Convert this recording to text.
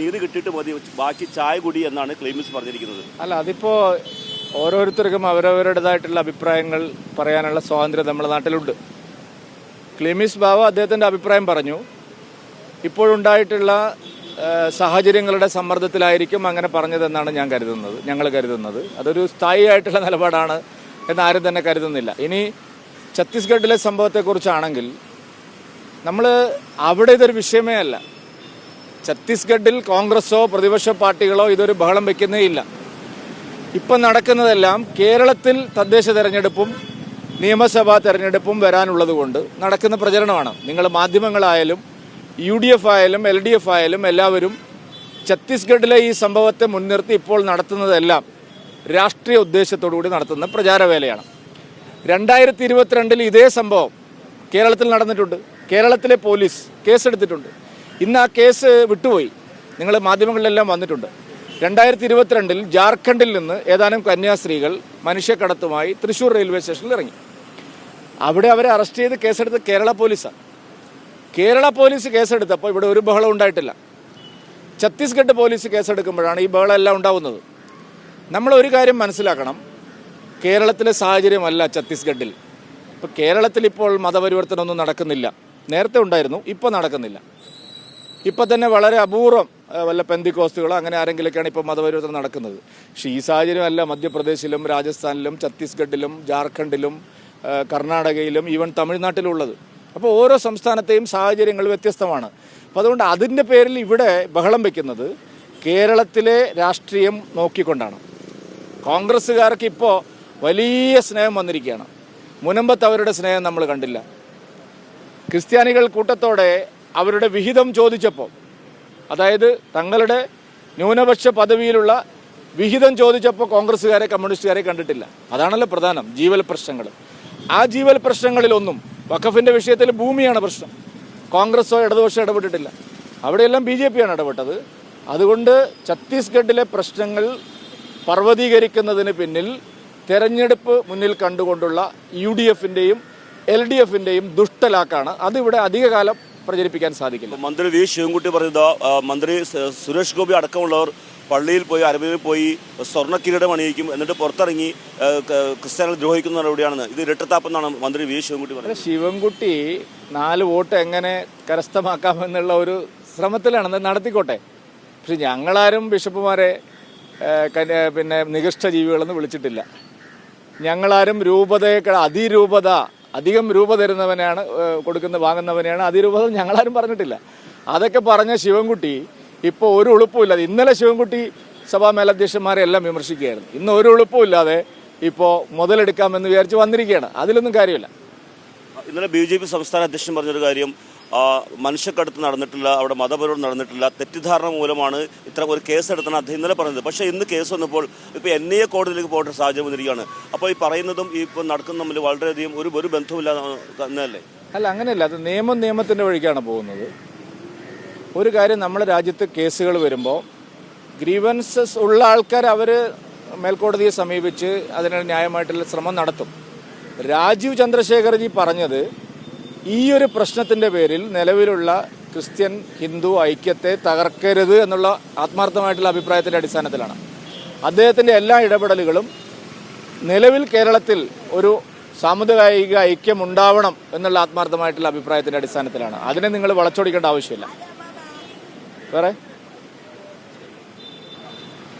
നീതി കിട്ടിയിട്ട് മതി, ബാക്കി ചായ കുടി എന്നാണ് ക്ലെയിംസ് പറഞ്ഞിരിക്കുന്നത്. അല്ല, അതിപ്പോൾ ഓരോരുത്തർക്കും അവരവരുടേതായിട്ടുള്ള അഭിപ്രായങ്ങൾ പറയാനുള്ള സ്വാതന്ത്ര്യം നമ്മുടെ നാട്ടിലുണ്ട്. ക്ലെമിസ് ബാവ അദ്ദേഹത്തിൻ്റെ അഭിപ്രായം പറഞ്ഞു. ഇപ്പോഴുണ്ടായിട്ടുള്ള സാഹചര്യങ്ങളുടെ സമ്മർദ്ദത്തിലായിരിക്കും അങ്ങനെ പറഞ്ഞതെന്നാണ് ഞങ്ങൾ കരുതുന്നത്. അതൊരു സ്ഥായി ആയിട്ടുള്ള നിലപാടാണ് എന്നാരും തന്നെ കരുതുന്നില്ല. ഇനി ഛത്തീസ്ഗഡിലെ സംഭവത്തെക്കുറിച്ചാണെങ്കിൽ നമ്മൾ അവിടെ ഇതൊരു വിഷയമേ അല്ല. ഛത്തീസ്ഗഡിൽ കോൺഗ്രസോ പ്രതിപക്ഷ പാർട്ടികളോ ഇതൊരു ബഹളം വയ്ക്കുന്നേ ഇല്ല. ഇപ്പം നടക്കുന്നതെല്ലാം കേരളത്തിൽ തദ്ദേശ തെരഞ്ഞെടുപ്പും നിയമസഭാ തെരഞ്ഞെടുപ്പും വരാനുള്ളത് കൊണ്ട് നടക്കുന്ന പ്രചരണമാണ്. നിങ്ങൾ മാധ്യമങ്ങളായാലും UDF ആയാലും LDF ആയാലും എല്ലാവരും ഛത്തീസ്ഗഡിലെ ഈ സംഭവത്തെ മുൻനിർത്തി ഇപ്പോൾ നടത്തുന്നതെല്ലാം രാഷ്ട്രീയ ഉദ്ദേശത്തോടുകൂടി നടത്തുന്ന പ്രചാരവേലയാണ്. 2022 ഇതേ സംഭവം കേരളത്തിൽ നടന്നിട്ടുണ്ട്. കേരളത്തിലെ പോലീസ് കേസെടുത്തിട്ടുണ്ട്. ഇന്ന് ആ കേസ് വിട്ടുപോയി, നിങ്ങൾ മാധ്യമങ്ങളിലെല്ലാം വന്നിട്ടുണ്ട്. 2022 ജാർഖണ്ഡിൽ നിന്ന് ഏതാനും കന്യാസ്ത്രീകൾ മനുഷ്യക്കടത്തുമായി തൃശ്ശൂർ റെയിൽവേ സ്റ്റേഷനിൽ ഇറങ്ങി. അവിടെ അവരെ അറസ്റ്റ് ചെയ്ത് കേസെടുത്ത് കേരള പോലീസാണ്. കേരള പോലീസ് കേസെടുത്തപ്പോൾ ഇവിടെ ഒരു ബഹളം ഉണ്ടായിട്ടില്ല. ഛത്തീസ്ഗഡ് പോലീസ് കേസെടുക്കുമ്പോഴാണ് ഈ ബഹളം എല്ലാം ഉണ്ടാവുന്നത്. നമ്മളൊരു കാര്യം മനസ്സിലാക്കണം, കേരളത്തിലെ സാഹചര്യമല്ല ഛത്തീസ്ഗഡിൽ. ഇപ്പോൾ കേരളത്തിൽ ഇപ്പോൾ മതപരിവർത്തനമൊന്നും നടക്കുന്നില്ല. നേരത്തെ ഉണ്ടായിരുന്നു, ഇപ്പോൾ നടക്കുന്നില്ല. ഇപ്പം തന്നെ വളരെ അപൂർവം വല്ല പെന്തിക്കോസ്റ്റുകളോ അങ്ങനെ ആരെങ്കിലൊക്കെയാണ് ഇപ്പോൾ മതപരിവർത്തനം നടക്കുന്നത്. പക്ഷേ ഈ സാഹചര്യമല്ല മധ്യപ്രദേശിലും രാജസ്ഥാനിലും ഛത്തീസ്ഗഡിലും ജാർഖണ്ഡിലും കർണാടകയിലും ഈവൻ തമിഴ്നാട്ടിലുള്ളത്. അപ്പോൾ ഓരോ സംസ്ഥാനത്തെയും സാഹചര്യങ്ങൾ വ്യത്യസ്തമാണ്. അപ്പോൾ അതുകൊണ്ട് അതിൻ്റെ പേരിൽ ഇവിടെ ബഹളം വയ്ക്കുന്നത് കേരളത്തിലെ രാഷ്ട്രീയം നോക്കിക്കൊണ്ടാണ്. കോൺഗ്രസ്സുകാർക്ക് ഇപ്പോൾ വലിയ സ്നേഹം വന്നിരിക്കുകയാണ്. മുനമ്പത്ത് അവരുടെ സ്നേഹം നമ്മൾ കണ്ടില്ല. ക്രിസ്ത്യാനികൾ കൂട്ടത്തോടെ അവരുടെ വിഹിതം ചോദിച്ചപ്പോൾ, അതായത് തങ്ങളുടെ ന്യൂനപക്ഷ പദവിയിലുള്ള വിഹിതം ചോദിച്ചപ്പോൾ കോൺഗ്രസ്സുകാരെ കമ്മ്യൂണിസ്റ്റുകാരെ കണ്ടിട്ടില്ല. അതാണല്ലോ പ്രധാനം, ജീവൽ പ്രശ്നങ്ങൾ. ആ ജീവൽ പ്രശ്നങ്ങളിലൊന്നും വഖഫിൻ്റെ വിഷയത്തിൽ ഭൂമിയാണ് പ്രശ്നം. കോൺഗ്രസോ ഇടതുപക്ഷമോ ഇടപെട്ടിട്ടില്ല. അവിടെയെല്ലാം BJP ആണ് ഇടപെട്ടത്. അതുകൊണ്ട് ഛത്തീസ്ഗഡിലെ പ്രശ്നങ്ങൾ പർവ്വതീകരിക്കുന്നതിന് പിന്നിൽ തെരഞ്ഞെടുപ്പ് മുന്നിൽ കണ്ടുകൊണ്ടുള്ള UDFൻ്റെയും LDFൻ്റെയും ദുഷ്ടലാക്കാണ്. അതിവിടെ അധികകാലം പ്രചരിപ്പിക്കാൻ സാധിക്കില്ല. മന്ത്രി V. ശിവൻകുട്ടി പറഞ്ഞത് മന്ത്രി സുരേഷ് ഗോപി അടക്കമുള്ളവർ പള്ളിയിൽ പോയി അരബിയിൽ പോയി സ്വർണ്ണ കിരീടം അണിയിക്കും, എന്നിട്ട് പുറത്തിറങ്ങി ക്രിസ്ത്യാനികൾ ദ്രോഹിക്കുന്ന നടപടിയാണെന്ന്. ഇത് ഇരട്ടത്താപ്പെന്നാണ് മന്ത്രി V. ശിവൻകുട്ടി പറഞ്ഞത്. ശിവൻകുട്ടി 4 വോട്ട് എങ്ങനെ കരസ്ഥമാക്കാമെന്നുള്ള ഒരു ശ്രമത്തിലാണ്, നടത്തിക്കോട്ടെ. പക്ഷെ ഞങ്ങളാരും ബിഷപ്പുമാരെ പിന്നെ നികൃഷ്ട ജീവികളെന്ന് വിളിച്ചിട്ടില്ല. ഞങ്ങളാരും രൂപതയെ അധികം രൂപ തരുന്നവനെയാണ് വാങ്ങുന്നവനെയാണ് അതിരൂപത ഞങ്ങളാരും പറഞ്ഞിട്ടില്ല. അതൊക്കെ പറഞ്ഞ ശിവൻകുട്ടി ഇപ്പോൾ ഒരു ഉളുപ്പുമില്ലാതെ, ഇന്നലെ ശിവൻകുട്ടി സഭാ മേലധ്യക്ഷന്മാരെ എല്ലാം വിമർശിക്കുകയായിരുന്നു. ഇന്ന് ഒരു ഉളുപ്പുമില്ലാതെ ഇപ്പോൾ മുതലെടുക്കാമെന്ന് വിചാരിച്ച് വന്നിരിക്കുകയാണ്. അതിലൊന്നും കാര്യമില്ല. ഇന്നലെ BJP സംസ്ഥാന അധ്യക്ഷൻ പറഞ്ഞൊരു കാര്യം, മനുഷ്യക്കടത്ത് നടന്നിട്ടില്ല, അവിടെ മതപരവും നടന്നിട്ടില്ല, തെറ്റിദ്ധാരണ മൂലമാണ് ഇത്ര ഒരു കേസെടുത്താണ് അദ്ദേഹം ഇന്നലെ പറഞ്ഞത്. പക്ഷേ ഇന്ന് കേസ് വന്നപ്പോൾ ഇപ്പോൾ NIA കോടതിയിലേക്ക് പോകേണ്ട സാഹചര്യം വന്നിരിക്കുകയാണ്. അപ്പോൾ ഈ പറയുന്നതും ഈ ഇപ്പോൾ നടക്കുന്ന തമ്മിൽ വളരെയധികം ഒരു ബന്ധവുമില്ല എന്നല്ലേ? അല്ല, അങ്ങനെയല്ല. അത് നിയമത്തിൻ്റെ വഴിക്കാണ് പോകുന്നത്. ഒരു കാര്യം, നമ്മുടെ രാജ്യത്ത് കേസുകൾ വരുമ്പോൾ ഗ്രീവൻസസ് ഉള്ള ആൾക്കാർ അവർ മേൽക്കോടതിയെ സമീപിച്ച് അതിന് ന്യായമായിട്ടുള്ള ശ്രമം നടത്തും. രാജീവ് ചന്ദ്രശേഖർജി പറഞ്ഞത് ഈ ഒരു പ്രശ്നത്തിൻ്റെ പേരിൽ നിലവിലുള്ള ക്രിസ്ത്യൻ ഹിന്ദു ഐക്യത്തെ തകർക്കരുത് എന്നുള്ള ആത്മാർത്ഥമായിട്ടുള്ള അഭിപ്രായത്തിൻ്റെ അടിസ്ഥാനത്തിലാണ്. അദ്ദേഹത്തിൻ്റെ എല്ലാ ഇടപെടലുകളും നിലവിൽ കേരളത്തിൽ ഒരു സാമുദായിക ഐക്യം ഉണ്ടാവണം എന്നുള്ള ആത്മാർത്ഥമായിട്ടുള്ള അഭിപ്രായത്തിൻ്റെ അടിസ്ഥാനത്തിലാണ്. അതിനെ നിങ്ങൾ വളച്ചൊടിക്കേണ്ട ആവശ്യമില്ല. വേറെ